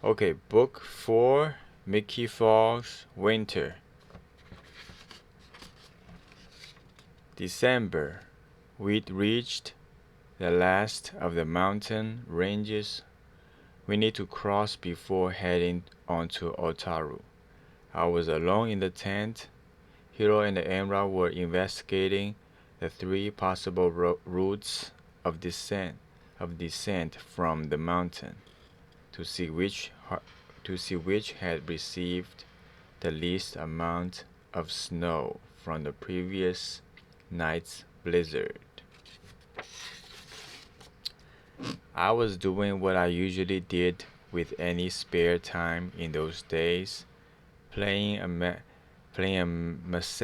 Okay, book 4, Mickey Falls, Winter. December. We'd reached the last of the mountain ranges we need to cross before heading onto Otaru. I was alone in the tent. Hiro and Emra were investigating the three possible routes of descent from the mountain to see which had received the least amount of snow from the previous night's blizzard. I was doing what I usually did with any spare time in those days, playing a playing a mas-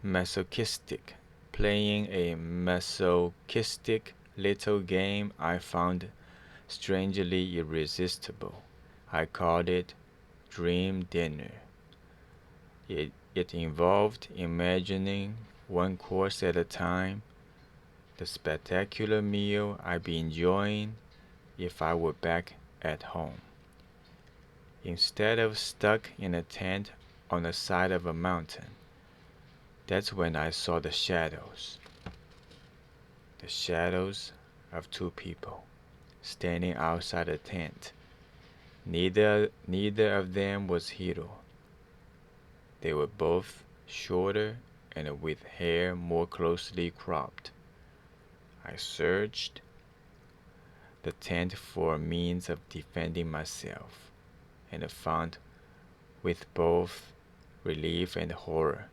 masochistic playing a masochistic little game I found strangely irresistible. I called it Dream Dinner. It involved imagining one course at a time the spectacular meal I'd be enjoying if I were back at home, instead of stuck in a tent on the side of a mountain. That's when I saw the shadows of two people standing outside the tent. Neither of them was Hiro. They were both shorter and with hair more closely cropped. I searched the tent for a means of defending myself, and found with both relief and horror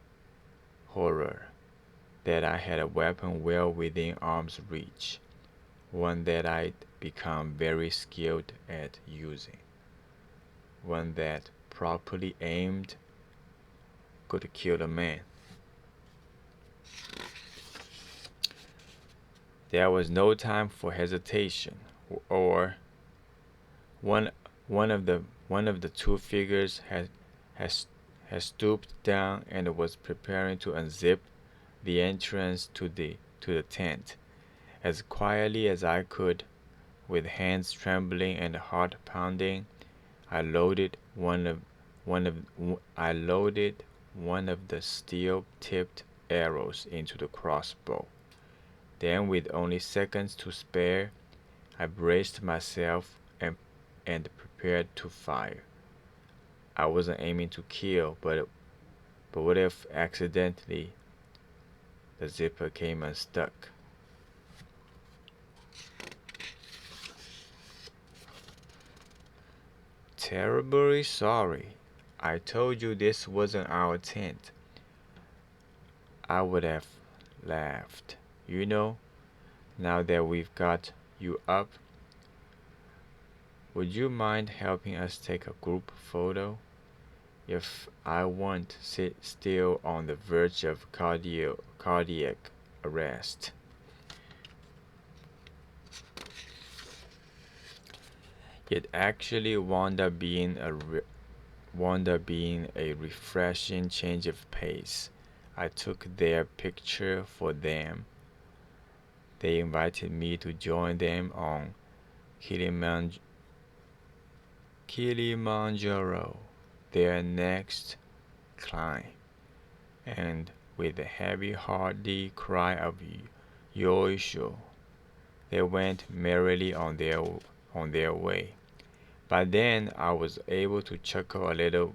that I had a weapon well within arm's reach, one that I'd become very skilled at using, one that, properly aimed, could kill a man. There was no time for hesitation, or one one of the two figures had stooped down and was preparing to unzip the entrance to the tent. As quietly as I could, with hands trembling and heart pounding, I loaded I loaded one of the steel-tipped arrows into the crossbow. Then, with only seconds to spare, I braced myself and prepared to fire. I wasn't aiming to kill, but what if accidentally the zipper came unstuck? Terribly sorry. I told you this wasn't our tent. I would have laughed. You know, now that we've got you up, would you mind helping us take a group photo? If I won't sit still on the verge of cardiac arrest. It actually wound up being a refreshing change of pace. I took their picture for them. They invited me to join them on Kilimanjaro, their next climb, and with a heavy hearty cry of Yoisho, they went merrily on their way. By then I was able to chuckle a little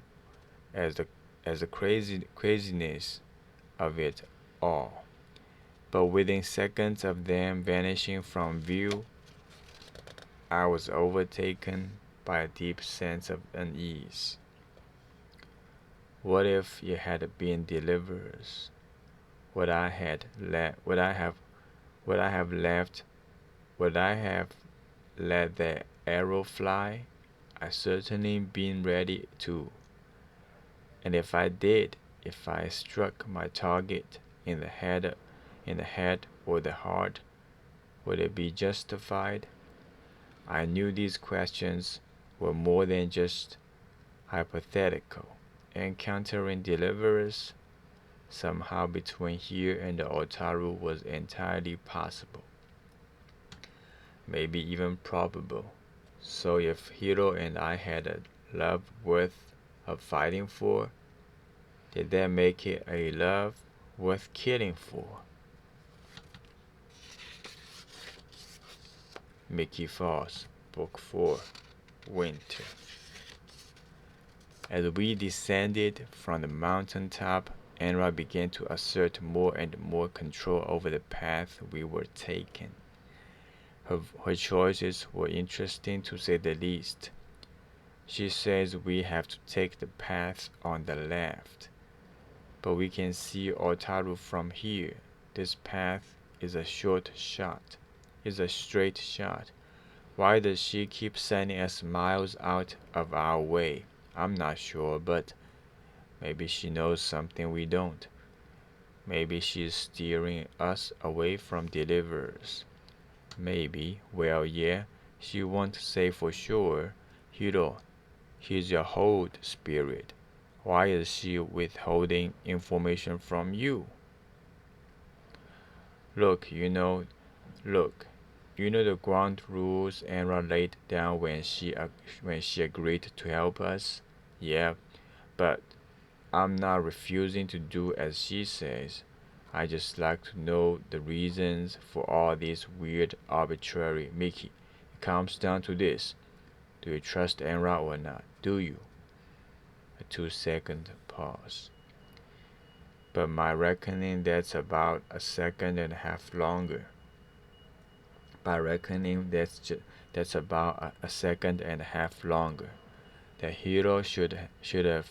as the craziness of it all. But within seconds of them vanishing from view, I was overtaken by a deep sense of unease. What if it had been deliverers? Would I had let would I have would I have left would I have let the arrow fly? I certainly been ready to. And if I struck my target in the head or the heart, would it be justified? I knew these questions were more than just hypothetical. Encountering deliverers somehow between here and the Otaru was entirely possible. maybe even probable. So if Hiro and I had a love worth of fighting for, did that make it a love worth killing for? Miki Falls, Book 4, Winter. As we descended from the mountain top, Enra began to assert more and more control over the path we were taking. Her choices were interesting to say the least. She says we have to take the path on the left, but we can see Otaru from here. This path is a short shot, is a straight shot. Why does she keep sending us miles out of our way? I'm not sure, but maybe she knows something we don't. Maybe she's steering us away from deliverers. Maybe, well, yeah, she won't say for sure. Hiro, she's your hold spirit. Why is she withholding information from you? Look, look, you know the ground rules Anna laid down when she agreed to help us? Yeah, but I'm not refusing to do as she says. I just like to know the reasons for all this weird arbitrary Miki. It comes down to this. Do you trust Enra or not? Do you? A 2-second pause. But my reckoning that's about a second and a half longer. By reckoning that's about a second and a half longer. The hero should have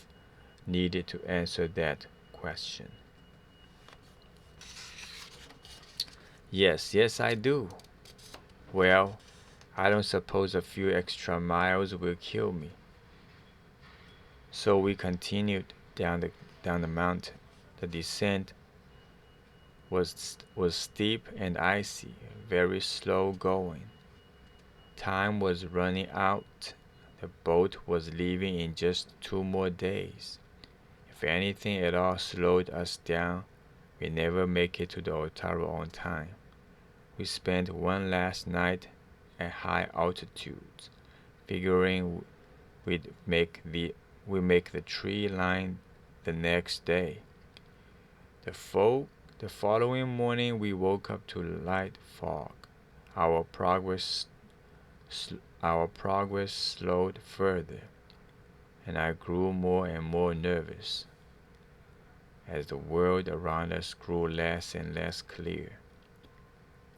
needed to answer that question. Yes, I do. Well, I don't suppose a few extra miles will kill me. So we continued down the mountain. The descent was steep and icy, very slow going. Time was running out. The boat was leaving in just 2 more days. If anything at all slowed us down, we never make it to the Otaru on time. We spent one last night at high altitudes, figuring we'd make the tree line the next day. The following morning we woke up to light fog. Our progress our progress slowed further, and I grew more and more nervous as the world around us grew less and less clear.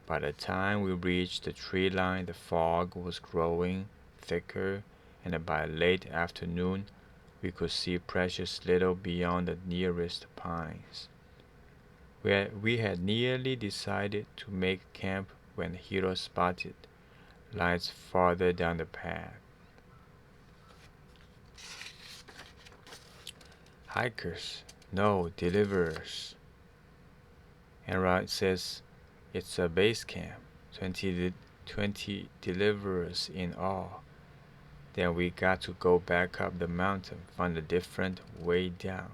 By the time we reached the tree line, the fog was growing thicker, and by late afternoon, we could see precious little beyond the nearest pines. We had nearly decided to make camp when Hiro spotted lights farther down the path. Hikers, no, deliverers. Enra says it's a base camp, 20 deliverers in all. Then we got to go back up the mountain, find a different way down.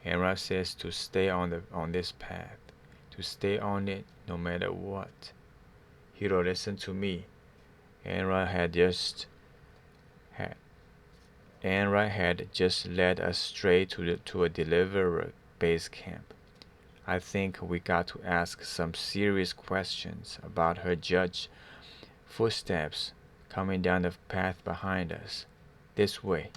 Enra says to stay on this path, to stay on it no matter what. Hiro, listen to me. Enra had just led us straight to a deliverer base camp. I think we got to ask some serious questions about her judge. Footsteps coming down the path behind us. This way.